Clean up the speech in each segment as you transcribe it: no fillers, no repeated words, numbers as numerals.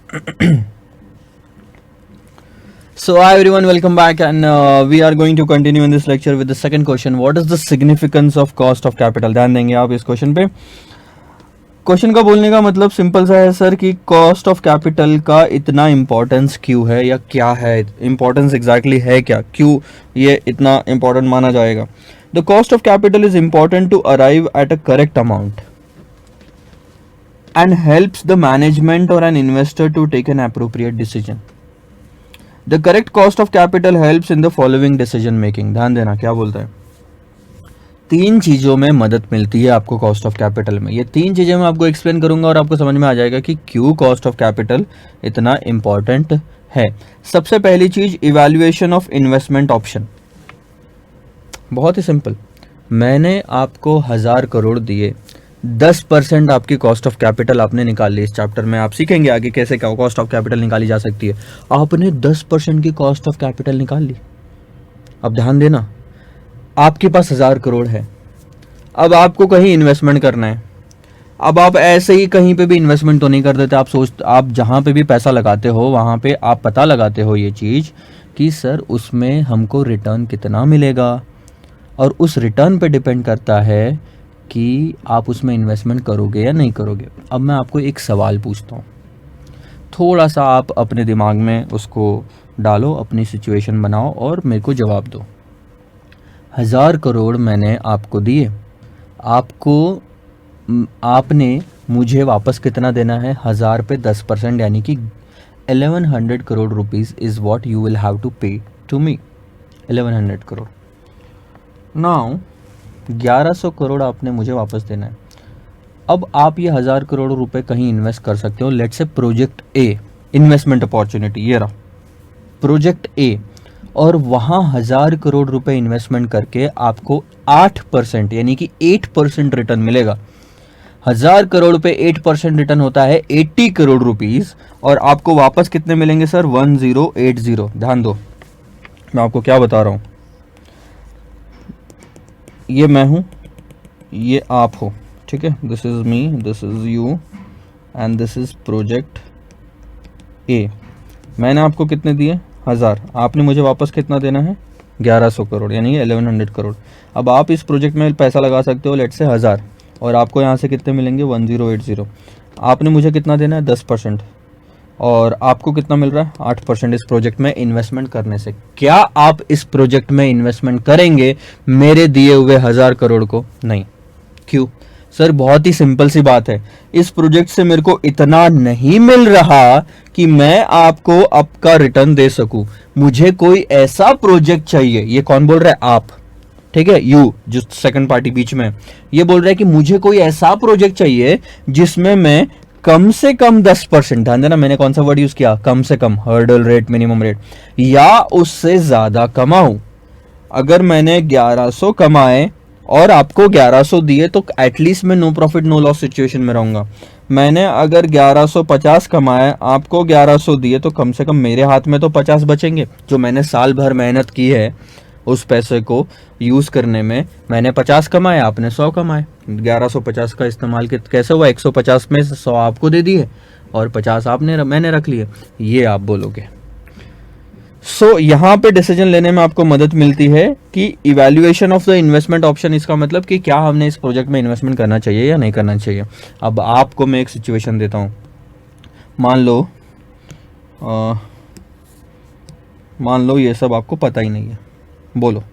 So hi everyone, welcome back, and we are going to continue in this lecture with the second question. What is the significance of cost of capital? ध्यान देंगे आप इस question पे. Question का बोलने का मतलब simple सा है सर कि कॉस्ट ऑफ कैपिटल का इतना इम्पोर्टेंस क्यों है या क्या है, इम्पोर्टेंस एग्जैक्टली है क्या, क्यों ये इतना इम्पोर्टेंट माना जाएगा. The cost of capital is important to arrive at a correct amount and helps the management or an investor to take an appropriate decision. The correct cost of capital helps in the following decision making. ध्यान देना क्या बोलता है. 3 चीज़ों में मदद मिलती है आपको कॉस्ट ऑफ कैपिटल में. ये 3 चीज़ें मैं आपको एक्सप्लेन करूंगा और आपको समझ में आ जाएगा कि क्यों कॉस्ट ऑफ कैपिटल इतना इम्पॉर्टेंट है. सबसे पहली चीज, इवैल्यूएशन ऑफ इन्वेस्टमेंट ऑप्शन. बहुत ही सिंपल. मैंने आपको 1000 करोड़ दिए, 10% आपकी कॉस्ट ऑफ कैपिटल आपने निकाल ली. इस चैप्टर में आप सीखेंगे आगे कैसे क्या कॉस्ट ऑफ कैपिटल निकाली जा सकती है. आपने 10% की कॉस्ट ऑफ कैपिटल निकाल ली. अब ध्यान देना, आपके पास 1000 करोड़ है. अब आपको कहीं इन्वेस्टमेंट करना है. अब आप ऐसे ही कहीं पे भी इन्वेस्टमेंट तो नहीं कर देते. आप जहाँ पे भी पैसा लगाते हो वहाँ पे आप पता लगाते हो ये चीज़ कि सर उसमें हमको रिटर्न कितना मिलेगा, और उस रिटर्न पे डिपेंड करता है कि आप उसमें इन्वेस्टमेंट करोगे या नहीं करोगे. अब मैं आपको एक सवाल पूछता हूँ, थोड़ा सा आप अपने दिमाग में उसको डालो, अपनी सिचुएशन बनाओ और मेरे को जवाब दो. 1000 करोड़ मैंने आपको दिए, आपने मुझे वापस कितना देना है? 1000 पे 10%, यानी कि 1100 crore rupees is what you will have to pay to me. 1100 crore. Now 1100 crore आपने मुझे वापस देना है. अब आप ये 1000 करोड़ रुपए कहीं इन्वेस्ट कर सकते हो. Let's say project A, investment opportunity, ये रहा प्रोजेक्ट ए, और वहाँ 1000 करोड़ रुपए इन्वेस्टमेंट करके आपको 8% यानी कि 8% रिटर्न मिलेगा. 1000 करोड़ पे 8% रिटर्न होता है 80 करोड़ रुपीज़, और आपको वापस कितने मिलेंगे सर? 1080. ध्यान दो, मैं आपको क्या बता रहा हूँ. ये मैं हूँ, ये आप हो, ठीक है. This is me, this is you, and this is project A. मैंने आपको कितने दिए? 1000. आपने मुझे वापस कितना देना है? 1100 करोड़, यानी 1100 करोड़. अब आप इस प्रोजेक्ट में पैसा लगा सकते हो लेट से 1000, और आपको यहाँ से कितने मिलेंगे? 1080. आपने मुझे कितना देना है? 10%, और आपको कितना मिल रहा है? 8% इस प्रोजेक्ट में इन्वेस्टमेंट करने से. क्या आप इस प्रोजेक्ट में इन्वेस्टमेंट करेंगे मेरे दिए हुए 1000 करोड़ को? नहीं. क्यों सर? बहुत ही सिंपल सी बात है. इस प्रोजेक्ट से मेरे को इतना नहीं मिल रहा कि मैं आपको आपका रिटर्न दे सकूं. मुझे कोई ऐसा प्रोजेक्ट चाहिए. ये कौन बोल रहा है? आप, ठीक है. यू जो सेकंड पार्टी बीच में, ये बोल रहा है कि मुझे कोई ऐसा प्रोजेक्ट चाहिए जिसमें मैं कम से कम 10%, ध्यान देना मैंने कौन सा वर्ड यूज किया, कम से कम, हर्डल रेट, मिनिमम रेट, या उससे ज्यादा कमाऊं. अगर मैंने 1100 कमाए और आपको 1100 दिए तो एटलीस्ट मैं no profit no loss situation में रहूंगा. मैंने अगर 1150 कमाए, आपको 1100 दिए, तो कम से कम मेरे हाथ में तो 50 बचेंगे. जो मैंने साल भर मेहनत की है उस पैसे को यूज़ करने में, मैंने 50 कमाए, आपने 100 कमाए. 1150 का इस्तेमाल कैसे हुआ? 150 में से 100 आपको दे दिए और 50 मैंने रख लिए. ये आप बोलोगे. सो यहाँ पे डिसीजन लेने में आपको मदद मिलती है कि evaluation of the investment option. इसका मतलब कि क्या हमने इस प्रोजेक्ट में इन्वेस्टमेंट करना चाहिए या नहीं करना चाहिए. अब आपको मैं एक सिचुएशन देता हूँ. मान लो ये सब आपको पता ही नहीं है. बोलो,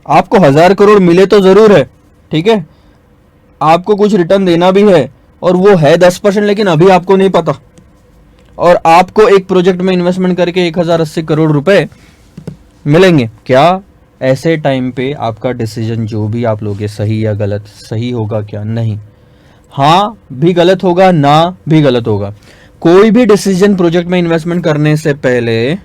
आपको 1000 करोड़ मिले तो जरूर है, ठीक है, आपको कुछ रिटर्न देना भी है, और वो है 10%, लेकिन अभी आपको नहीं पता, और आपको एक प्रोजेक्ट में इन्वेस्टमेंट करके 1080 करोड़ रुपए मिलेंगे. क्या ऐसे टाइम पे आपका डिसीजन जो भी आप लोगे, सही या गलत, सही होगा क्या? नहीं. हाँ भी गलत होगा, ना भी गलत होगा. कोई भी डिसीजन प्रोजेक्ट में इन्वेस्टमेंट करने से पहले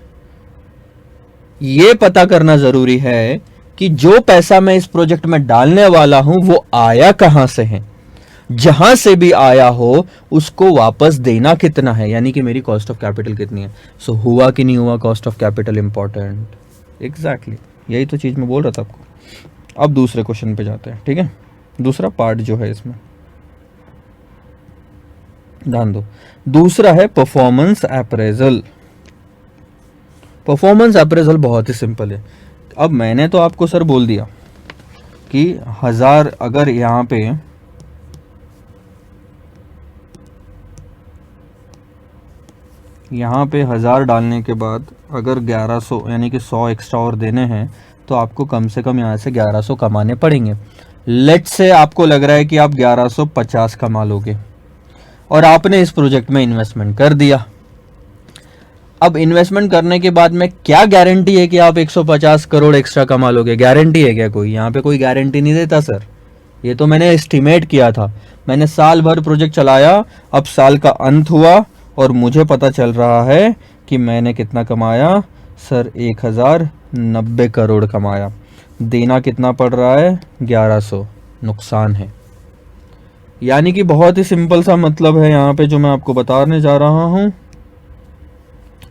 ये पता करना जरूरी है कि जो पैसा मैं इस प्रोजेक्ट में डालने वाला हूं वो आया कहां से है. जहां से भी आया हो उसको वापस देना कितना है, यानी कि मेरी कॉस्ट ऑफ कैपिटल कितनी है. सो हुआ कि नहीं हुआ cost of capital important. Exactly यही तो चीज मैं बोल रहा था आपको. अब दूसरे क्वेश्चन पे जाते हैं, ठीक है. दूसरा पार्ट जो है इसमें, ध्यान दो। दूसरा है परफॉर्मेंस अप्रेजल। परफॉर्मेंस अप्रेजल बहुत ही सिंपल है। अब मैंने तो आपको सर बोल दिया कि 1000, अगर यहाँ पे यहाँ पे 1000 डालने के बाद अगर 1100 यानी कि 100 एक्स्ट्रा और देने हैं तो आपको कम से कम यहाँ से 1100 कमाने पड़ेंगे। लेट से आपको लग रहा है कि आप 1150 कमा लोगे और आपने इस प्रोजेक्ट में इन्वेस्टमेंट कर दिया। अब इन्वेस्टमेंट करने के बाद में क्या गारंटी है कि आप 150 करोड़ एक्स्ट्रा कमा लोगे? गारंटी है क्या कोई? यहाँ पे कोई गारंटी नहीं देता सर। ये तो मैंने एस्टिमेट किया था। मैंने साल भर प्रोजेक्ट चलाया, अब साल का अंत हुआ और मुझे पता चल रहा है कि मैंने कितना कमाया सर, 1090 करोड़ कमाया। देना कितना पड़ रहा है? 1100। नुकसान है। यानी कि बहुत ही सिंपल सा मतलब है यहाँ पे जो मैं आपको बताने जा रहा हूँ।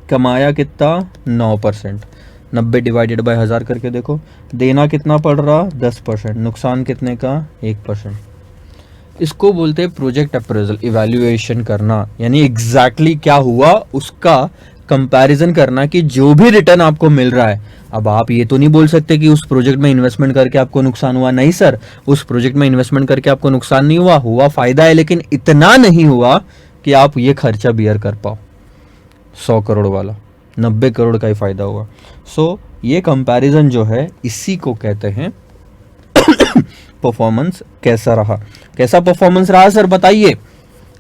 कमाया कितना? 9%। 90 डिवाइडेड बाय 1000 करके देखो। देना कितना पड़ रहा? 10%। नुकसान कितने का? 1%। इसको बोलते हैं प्रोजेक्ट अप्रेजल, इवैल्यूएशन करना, यानी एग्जैक्टली क्या हुआ उसका कंपैरिजन करना कि जो भी रिटर्न आपको मिल रहा है। अब आप ये तो नहीं बोल सकते कि उस प्रोजेक्ट में इन्वेस्टमेंट करके आपको नुकसान हुआ। नहीं सर, उस प्रोजेक्ट में इन्वेस्टमेंट करके आपको नुकसान नहीं हुआ फायदा है, लेकिन इतना नहीं हुआ कि आप ये खर्चा बियर कर पाओ। 100 करोड़ वाला 90 करोड़ का ही फायदा हुआ। सो ये कंपैरिजन जो है इसी को कहते हैं परफॉर्मेंस कैसा रहा। कैसा परफॉर्मेंस रहा सर बताइए?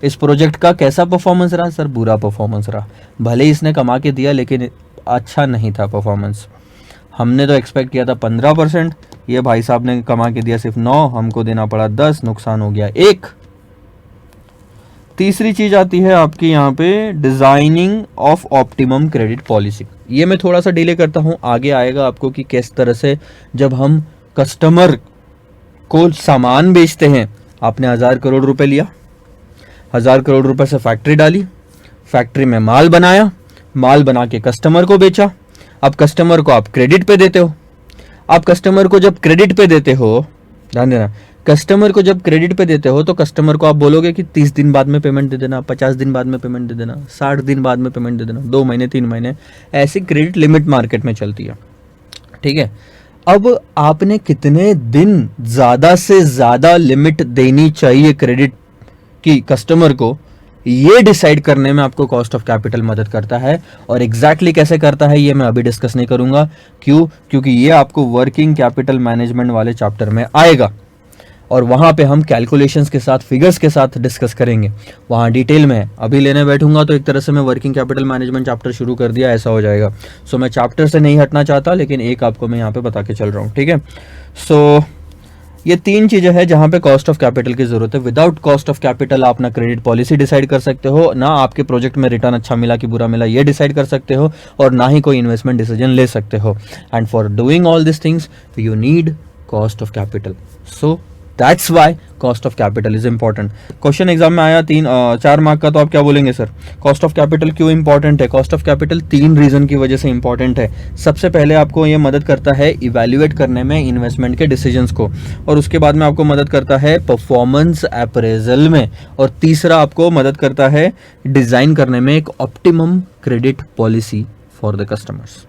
इस प्रोजेक्ट का कैसा परफॉर्मेंस रहा सर? बुरा परफॉर्मेंस रहा। भले ही इसने कमा के दिया लेकिन अच्छा नहीं था परफॉर्मेंस। हमने तो एक्सपेक्ट किया था 15%, ये भाई साहब ने कमा के दिया सिर्फ 9, हमको देना पड़ा 10, नुकसान हो गया 1। तीसरी चीज आती है आपकी यहाँ पे designing of optimum credit policy. ये मैं थोड़ा सा डिले करता हूँ, आगे आएगा आपको कि किस तरह से जब हम कस्टमर को सामान बेचते हैं। आपने 1000 करोड़ रुपए लिया, 1000 करोड़ रुपए से फैक्ट्री डाली, फैक्ट्री में माल बनाया, माल बना के कस्टमर को बेचा। अब कस्टमर को आप क्रेडिट पे देते हो। आप कस्टमर को जब क्रेडिट पे देते हो, ध्यान देना, कस्टमर को जब क्रेडिट पे देते हो तो कस्टमर को आप बोलोगे कि 30 दिन बाद में पेमेंट दे देना, 50 दिन बाद में पेमेंट दे देना, 60 दिन बाद में पेमेंट दे देना, 2 महीने 3 महीने, ऐसी क्रेडिट लिमिट मार्केट में चलती है। ठीक है। अब आपने कितने दिन ज्यादा से ज्यादा लिमिट देनी चाहिए क्रेडिट की कस्टमर को, ये डिसाइड करने में आपको कॉस्ट ऑफ कैपिटल मदद करता है। और एग्जैक्टली कैसे करता है ये मैं अभी डिस्कस नहीं करूंगा। क्यों? क्योंकि ये आपको वर्किंग कैपिटल मैनेजमेंट वाले चैप्टर में आएगा और वहां पे हम कैलकुलेशंस के साथ, फिगर्स के साथ डिस्कस करेंगे। वहां डिटेल में अभी लेने बैठूंगा तो एक तरह से मैं वर्किंग कैपिटल मैनेजमेंट चैप्टर शुरू कर दिया ऐसा हो जाएगा। सो मैं चैप्टर से नहीं हटना चाहता, लेकिन एक आपको मैं यहाँ पे बता के चल रहा हूँ। ठीक है। सो ये 3 चीजें हैं जहां पे कॉस्ट ऑफ कैपिटल की जरूरत है। विदाउट कॉस्ट ऑफ कैपिटल आप ना क्रेडिट पॉलिसी डिसाइड कर सकते हो, ना आपके प्रोजेक्ट में रिटर्न अच्छा मिला कि बुरा मिला ये डिसाइड कर सकते हो, और ना ही कोई इन्वेस्टमेंट डिसीजन ले सकते हो। And for doing all this things you need cost of capital. So that's why cost of capital is important. Question exam में आया 4 मार्क का, तो आप क्या बोलेंगे सर कॉस्ट ऑफ कैपिटल क्यों इंपॉर्टेंट है? कॉस्ट ऑफ कैपिटल 3 रीजन की वजह से इंपॉर्टेंट है। सबसे पहले आपको ये मदद करता है इवैल्यूएट करने में इन्वेस्टमेंट के डिसीजंस को, और उसके बाद में आपको मदद करता है परफॉर्मेंस अप्रेजल में, और तीसरा आपको मदद करता है डिजाइन करने में एक optimum credit policy for the customers.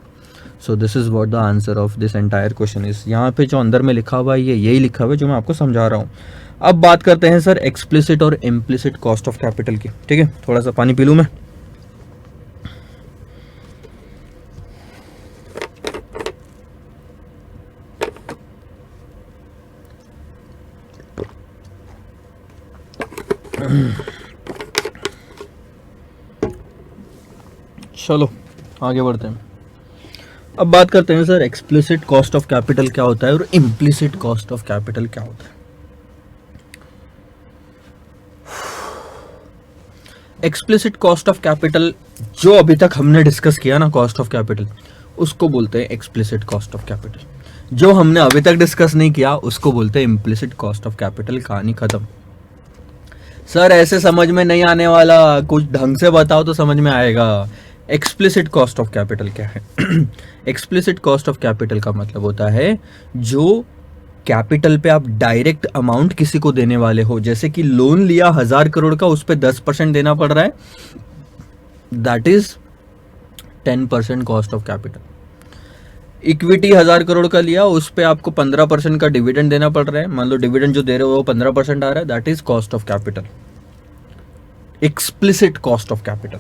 So this is what the answer of this entire question is. यहाँ पे जो अंदर में लिखा हुआ है ये यही लिखा हुआ है जो मैं आपको समझा रहा हूँ। अब बात करते हैं सर एक्सप्लिसिट और इम्प्लिसिट कॉस्ट ऑफ कैपिटल की। ठीक है, थोड़ा सा पानी पी लूँ मैं। चलो आगे बढ़ते हैं। अब बात करते हैं sir explicit cost of capital क्या होता है और इम्प्लिसिट कॉस्ट ऑफ कैपिटल क्या होता है। एक्सप्लिसिट कॉस्ट ऑफ कैपिटल जो अभी तक हमने डिस्कस किया ना कॉस्ट ऑफ कैपिटल, उसको बोलते हैं एक्सप्लिसिट कॉस्ट ऑफ कैपिटल। जो हमने अभी तक डिस्कस नहीं किया उसको बोलते हैं इम्प्लिसिट कॉस्ट ऑफ कैपिटल। कहानी खत्म। सर ऐसे समझ में नहीं आने वाला, कुछ ढंग से बताओ तो समझ में आएगा। एक्सप्लिसिट कॉस्ट ऑफ कैपिटल क्या है? एक्सप्लिसिट कॉस्ट ऑफ कैपिटल का मतलब होता है जो कैपिटल पे आप डायरेक्ट अमाउंट किसी को देने वाले हो, जैसे कि लोन लिया 1000 करोड़ का, उस पे 10% देना पड़ रहा है, that is 10% cost of capital. Equity 1000 crore का लिया, उस पे आपको 15% का डिविडेंड देना पड़ रहा है, मान लो डिविडेंड जो दे रहे हो वो 15% आ रहा है, that is cost of capital, explicit cost of capital.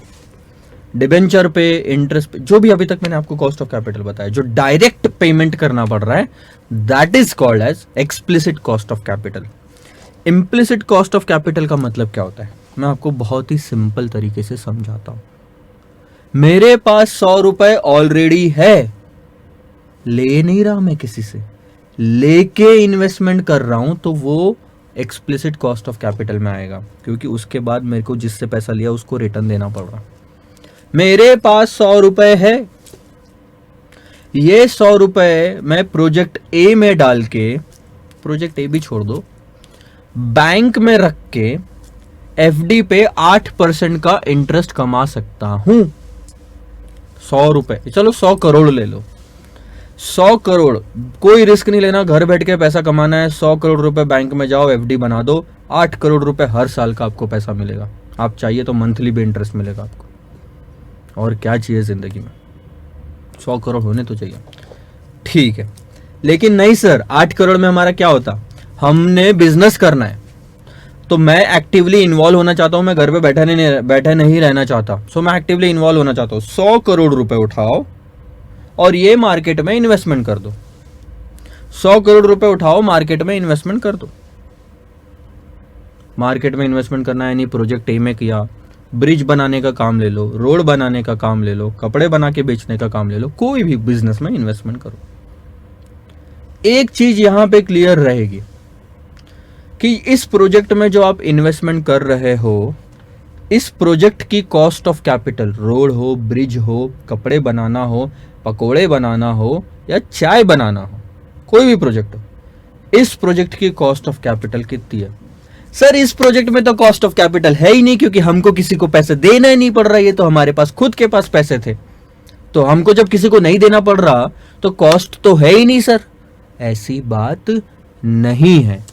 Debenture पे, इंटरेस्ट पे, जो भी अभी तक मैंने आपको कॉस्ट ऑफ कैपिटल बताया, जो डायरेक्ट पेमेंट करना पड़ रहा है, that is called as explicit cost of capital. Implicit cost of capital का मतलब क्या होता है, मैं आपको बहुत ही सिंपल तरीके से समझाता हूं। मेरे पास 100 रुपए ऑलरेडी है, ले नहीं रहा मैं किसी से, लेके इन्वेस्टमेंट कर रहा हूं, तो वो एक्सप्लिसिट कॉस्ट ऑफ कैपिटल में आएगा, क्योंकि उसके बाद मेरे को जिससे पैसा लिया उसको रिटर्न देना पड़ रहा। मेरे पास 100 रुपए है, ये 100 रुपए मैं प्रोजेक्ट ए में डाल के, प्रोजेक्ट ए भी छोड़ दो, बैंक में रख के एफडी पे 8% का इंटरेस्ट कमा सकता हूं। 100 रुपए, चलो 100 करोड़ ले लो, 100 करोड़, कोई रिस्क नहीं लेना, घर बैठ के पैसा कमाना है। 100 करोड़ रुपए बैंक में जाओ, एफडी बना दो, 8 करोड़ रुपए हर साल का आपको पैसा मिलेगा। आप चाहिए तो मंथली भी इंटरेस्ट मिलेगा आपको, और क्या चाहिए जिंदगी में, 100 करोड़ होने तो चाहिए। ठीक है, लेकिन नहीं सर, 8 करोड़ में हमारा क्या होता, हमने बिजनेस करना है, तो मैं एक्टिवली इन्वॉल्व होना चाहता हूं, मैं घर पे बैठा नहीं रहना चाहता, सो मैं एक्टिवली इन्वॉल्व होना चाहता हूं। 100 करोड़ रुपए उठाओ और ये मार्केट में इन्वेस्टमेंट कर दो। 100 करोड़ रुपए उठाओ, मार्केट में इन्वेस्टमेंट कर दो। मार्केट में इन्वेस्टमेंट करना है, यानी प्रोजेक्ट ए में किया, ब्रिज बनाने का काम ले लो, रोड बनाने का काम ले लो, कपड़े बना के बेचने का काम ले लो, कोई भी बिजनेस में इन्वेस्टमेंट करो। एक चीज यहां पे क्लियर रहेगी कि इस प्रोजेक्ट में जो आप इन्वेस्टमेंट कर रहे हो, इस प्रोजेक्ट की कॉस्ट ऑफ कैपिटल, रोड हो, ब्रिज हो, कपड़े बनाना हो, पकोड़े बनाना हो या चाय बनाना हो, कोई भी प्रोजेक्ट हो, इस प्रोजेक्ट की कॉस्ट ऑफ कैपिटल कितनी है? सर इस प्रोजेक्ट में तो कॉस्ट ऑफ कैपिटल है ही नहीं, क्योंकि हमको किसी को पैसे देना ही नहीं पड़ रहा, ये तो हमारे पास खुद के पास पैसे थे, तो हमको जब किसी को नहीं देना पड़ रहा तो कॉस्ट तो है ही नहीं सर। ऐसी बात नहीं है,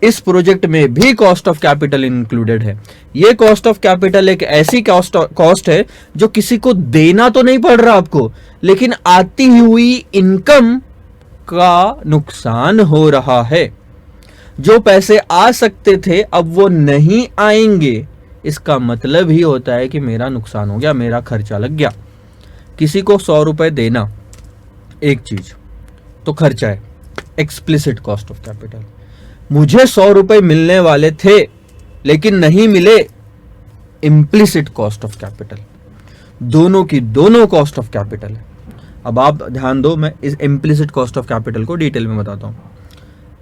इस प्रोजेक्ट में भी कॉस्ट ऑफ कैपिटल इंक्लूडेड है। ये कॉस्ट ऑफ कैपिटल एक ऐसी कॉस्ट है जो किसी को देना तो नहीं पड़ रहा आपको, लेकिन आती हुई इनकम का नुकसान हो रहा है। जो पैसे आ सकते थे अब वो नहीं आएंगे, इसका मतलब ही होता है कि मेरा नुकसान हो गया, मेरा खर्चा लग गया। किसी को 100 रुपए देना एक चीज तो खर्चा है, एक्सप्लिसिट कॉस्ट ऑफ कैपिटल। मुझे 100 रुपए मिलने वाले थे लेकिन नहीं मिले, इम्प्लिसिट कॉस्ट ऑफ कैपिटल। दोनों की दोनों कॉस्ट ऑफ कैपिटल है। अब आप ध्यान दो, मैं इस इम्प्लिसिट कॉस्ट ऑफ कैपिटल को डिटेल में बताता हूं।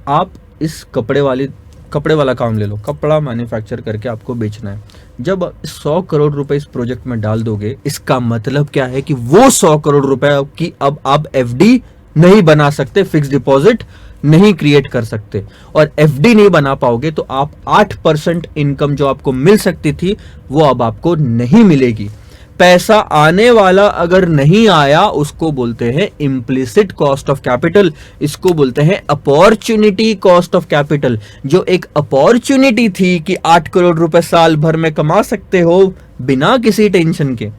आप इस कपड़े वाला काम ले लो, कपड़ा मैन्युफैक्चर करके आपको बेचना है। जब 100 करोड़ रुपए इस प्रोजेक्ट में डाल दोगे, इसका मतलब क्या है कि वो 100 करोड़ रुपए की अब आप एफडी नहीं बना सकते, फिक्स डिपॉजिट नहीं क्रिएट कर सकते, और एफडी नहीं बना पाओगे तो आप 8% इनकम जो आपको मिल सकती थी वो अब आपको नहीं मिलेगी। पैसा आने वाला अगर नहीं आया उसको बोलते हैं इम्प्लिसिट कॉस्ट ऑफ कैपिटल, इसको बोलते हैं अपॉर्चुनिटी कॉस्ट ऑफ कैपिटल। जो एक अपॉर्चुनिटी थी कि 8 करोड़ रुपए साल भर में कमा सकते हो बिना किसी टेंशन के,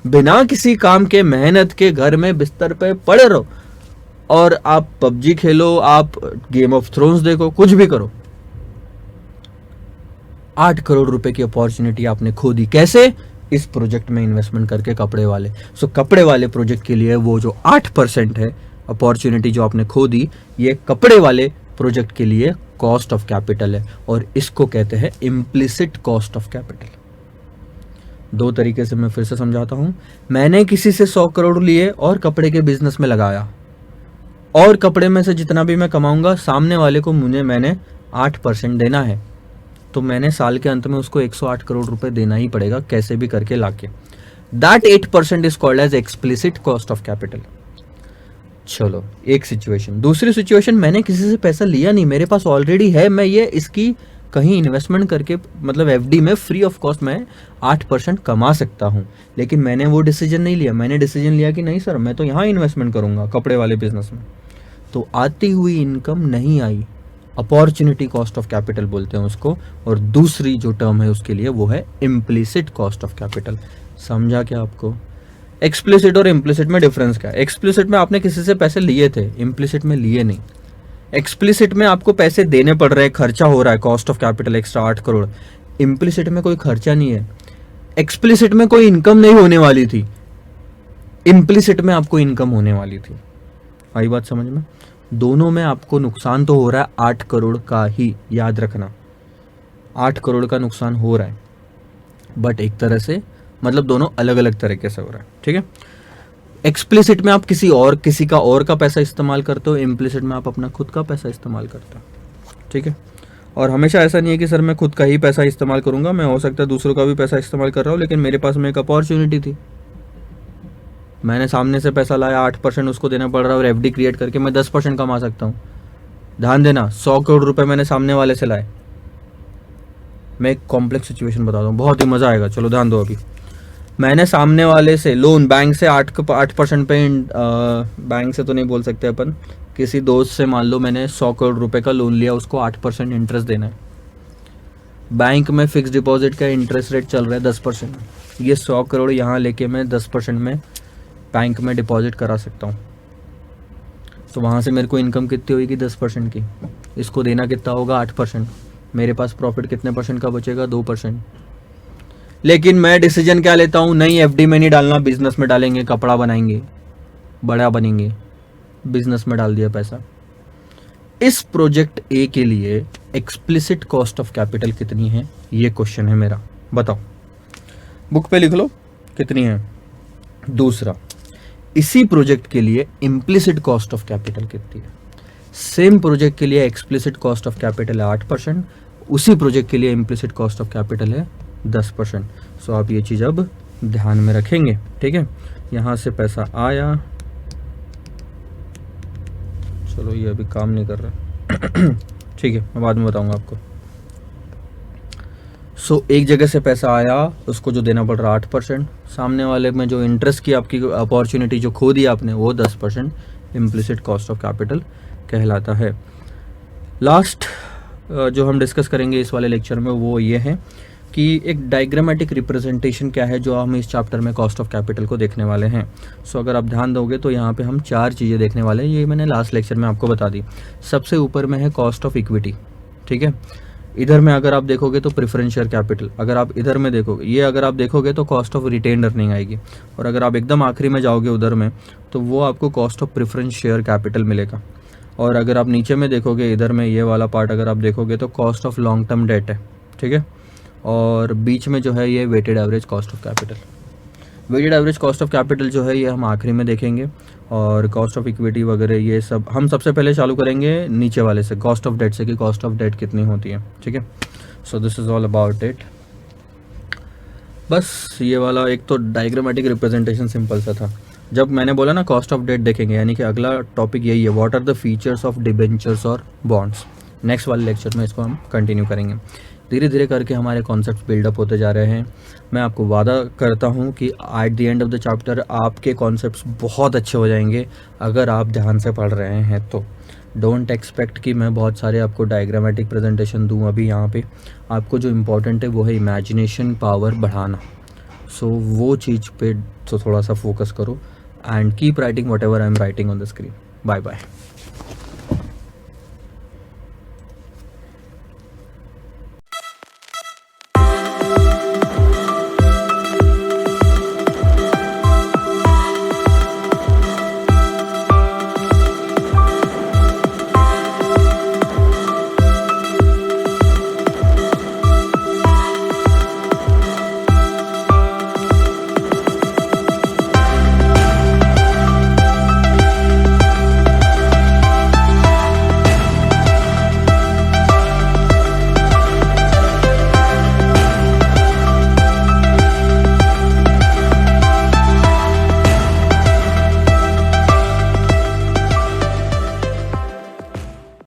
बिना किसी काम के, मेहनत के, घर में बिस्तर पे पड़े रहो और आप पबजी खेलो, आप गेम ऑफ थ्रोन्स देखो, कुछ भी करो। 8 करोड़ रुपए की अपॉर्चुनिटी आपने खो दी, कैसे? इस प्रोजेक्ट में इन्वेस्टमेंट करके कपड़े वाले। सो कपड़े वाले प्रोजेक्ट के लिए वो जो 8% है अपॉर्चुनिटी जो आपने खो दी, ये कपड़े वाले प्रोजेक्ट के लिए कॉस्ट ऑफ कैपिटल है, और इसको कहते हैं इम्प्लिसिट कॉस्ट ऑफ कैपिटल। दो तरीके से मैं फिर से समझाता हूं। मैंने किसी से 100 करोड़ लिए और कपड़े के बिजनेस में लगाया, और कपड़े में से जितना भी मैं कमाऊंगा सामने वाले को मैंने 8% देना है, तो मैंने साल के अंत में उसको 108 करोड़ रुपए देना ही पड़ेगा, कैसे भी करके लाके। That 8% is called as explicit cost of capital. चलो एक सिचुएशन। दूसरी सिचुएशन, मैंने किसी से पैसा लिया नहीं, मेरे पास ऑलरेडी है, मैं ये इसकी कहीं इन्वेस्टमेंट करके, मतलब एफडी में फ्री ऑफ कॉस्ट मैं 8% कमा सकता हूं, लेकिन मैंने वो डिसीजन नहीं लिया। मैंने डिसीजन लिया कि नहीं सर, मैं तो यहाँ इन्वेस्टमेंट करूंगा कपड़े वाले बिजनेस में। तो आती हुई इनकम नहीं आई, अपॉर्चुनिटी कॉस्ट ऑफ कैपिटल बोलते हैं उसको। और दूसरी जो टर्म है उसके लिए वो है इम्प्लिसिट कॉस्ट ऑफ कैपिटल। समझा क्या आपको? एक्सप्लिसिट और इम्प्लिसिट में डिफरेंस क्या है? एक्सप्लिसिट में आपने किसी से पैसे लिए थे, इम्प्लिसिट में लिए नहीं। एक्सप्लिसिट में आपको पैसे देने पड़ रहे हैं, खर्चा हो रहा है, cost of capital extra 8 crore. Implicit में कोई खर्चा नहीं है। एक्सप्लिसिट में कोई इनकम नहीं होने वाली थी, इम्प्लिसिट में आपको इनकम होने वाली थी। आई बात समझ में? दोनों में आपको नुकसान तो हो रहा है 8 करोड़ का ही, याद रखना 8 करोड़ का नुकसान हो रहा है, बट एक तरह से मतलब दोनों अलग अलग तरीके से हो रहा है, ठीक है। एक्सप्लिसिट में आप किसी का पैसा इस्तेमाल करते हो, इम्प्लिसिट में आप अपना खुद का पैसा इस्तेमाल करते हो, ठीक है। और हमेशा ऐसा नहीं है कि सर मैं खुद का ही पैसा इस्तेमाल करूंगा, मैं हो सकता है दूसरों का भी पैसा इस्तेमाल कर रहा हूँ, लेकिन मेरे पास में एक अपॉर्चुनिटी थी, मैंने सामने से पैसा लाया, 8% उसको देना पड़ रहा है, और एफडी क्रिएट करके मैं 10% कमा सकता हूँ। ध्यान देना, 100 करोड़ रुपए मैंने सामने वाले से लाए। मैं एक कॉम्प्लेक्स सिचुएशन बताता हूँ, बहुत ही मज़ा आएगा, चलो ध्यान दो। अभी मैंने सामने वाले से लोन, बैंक से 8% पे, बैंक से तो नहीं बोल सकते अपन, किसी दोस्त से मान लो मैंने 100 करोड़ रुपए का लोन लिया, उसको 8% इंटरेस्ट देना है। बैंक में फिक्स डिपॉजिट का इंटरेस्ट रेट चल रहा है 10%। ये 100 करोड़ यहाँ लेके मैं 10% में बैंक में डिपॉजिट करा सकता हूँ, तो वहाँ से मेरे को इनकम कितनी होगी? 10% की। इसको देना कितना होगा? 8%। मेरे पास प्रॉफिट कितने परसेंट का बचेगा? 2%। लेकिन मैं डिसीजन क्या लेता हूँ? नहीं, एफडी में नहीं डालना, बिजनेस में डालेंगे, कपड़ा बनाएंगे, बड़ा बनेंगे, बिजनेस में डाल दिया पैसा। इस प्रोजेक्ट ए के लिए एक्सप्लिसिट कॉस्ट ऑफ कैपिटल कितनी है? ये क्वेश्चन है मेरा, बताओ, बुक पे लिख लो कितनी है। दूसरा, इसी प्रोजेक्ट के लिए इम्प्लिसिट कॉस्ट ऑफ कैपिटल कितनी है? सेम प्रोजेक्ट के लिए एक्सप्लिसिट कॉस्ट ऑफ कैपिटल है 8%, उसी प्रोजेक्ट के लिए इम्प्लिसिट कॉस्ट ऑफ कैपिटल है 10%। सो आप ये चीज़ अब ध्यान में रखेंगे, ठीक है। यहाँ से पैसा आया, चलो ये अभी काम नहीं कर रहा ठीक है, मैं बाद में बताऊंगा आपको। सो एक जगह से पैसा आया, उसको जो देना पड़ रहा 8%, सामने वाले में जो इंटरेस्ट की आपकी अपॉर्चुनिटी जो खो दी आपने, वो 10% इम्प्लिसिट कॉस्ट ऑफ कैपिटल कहलाता है। लास्ट जो हम डिस्कस करेंगे इस वाले लेक्चर में वो ये है कि एक डायग्रामेटिक रिप्रेजेंटेशन क्या है, जो हम इस चैप्टर में कॉस्ट ऑफ कैपिटल को देखने वाले हैं। सो अगर आप ध्यान दोगे तो यहाँ पे हम 4 चीज़ें देखने वाले हैं, ये मैंने लास्ट लेक्चर में आपको बता दी। सबसे ऊपर में है कॉस्ट ऑफ इक्विटी, ठीक है। इधर में अगर आप देखोगे तो प्रेफरेंशियल कैपिटल, अगर आप इधर में देखोगे, ये अगर आप देखोगे तो कॉस्ट ऑफ रिटेन अर्निंग आएगी, और अगर आप एकदम आखिरी में जाओगे उधर में तो वो आपको cost of preference share capital मिलेगा। और अगर आप नीचे में देखोगे, इधर में ये वाला पार्ट अगर आप देखोगे तो cost of long term debt है, ठीक है। और बीच में जो है ये weighted average cost of capital. Weighted average cost of capital जो है ये हम आखिरी में देखेंगे, और कॉस्ट ऑफ इक्विटी वगैरह ये सब हम सबसे पहले चालू करेंगे नीचे वाले से, कॉस्ट ऑफ डेट से, कि कॉस्ट ऑफ डेट कितनी होती है, ठीक है। So this is all about it. बस ये वाला एक तो डायग्रामेटिक रिप्रेजेंटेशन सिंपल सा था। जब मैंने बोला ना कॉस्ट ऑफ डेट देखेंगे, यानी कि अगला टॉपिक यही है, what are the features of debentures और बॉन्ड्स। नेक्स्ट वाले लेक्चर में इसको हम कंटिन्यू करेंगे। धीरे धीरे करके हमारे कॉन्सेप्ट बिल्डअप होते जा रहे हैं। मैं आपको वादा करता हूं कि at the end of the chapter आपके कॉन्सेप्ट्स बहुत अच्छे हो जाएंगे अगर आप ध्यान से पढ़ रहे हैं तो। डोंट एक्सपेक्ट कि मैं बहुत सारे आपको डायग्रामेटिक प्रेजेंटेशन दूं अभी यहाँ पे। आपको जो इम्पोर्टेंट है वो है इमेजिनेशन पावर बढ़ाना। सो वो चीज़ पे तो थोड़ा सा फोकस करो, and keep writing whatever I am writing on the screen. Bye bye.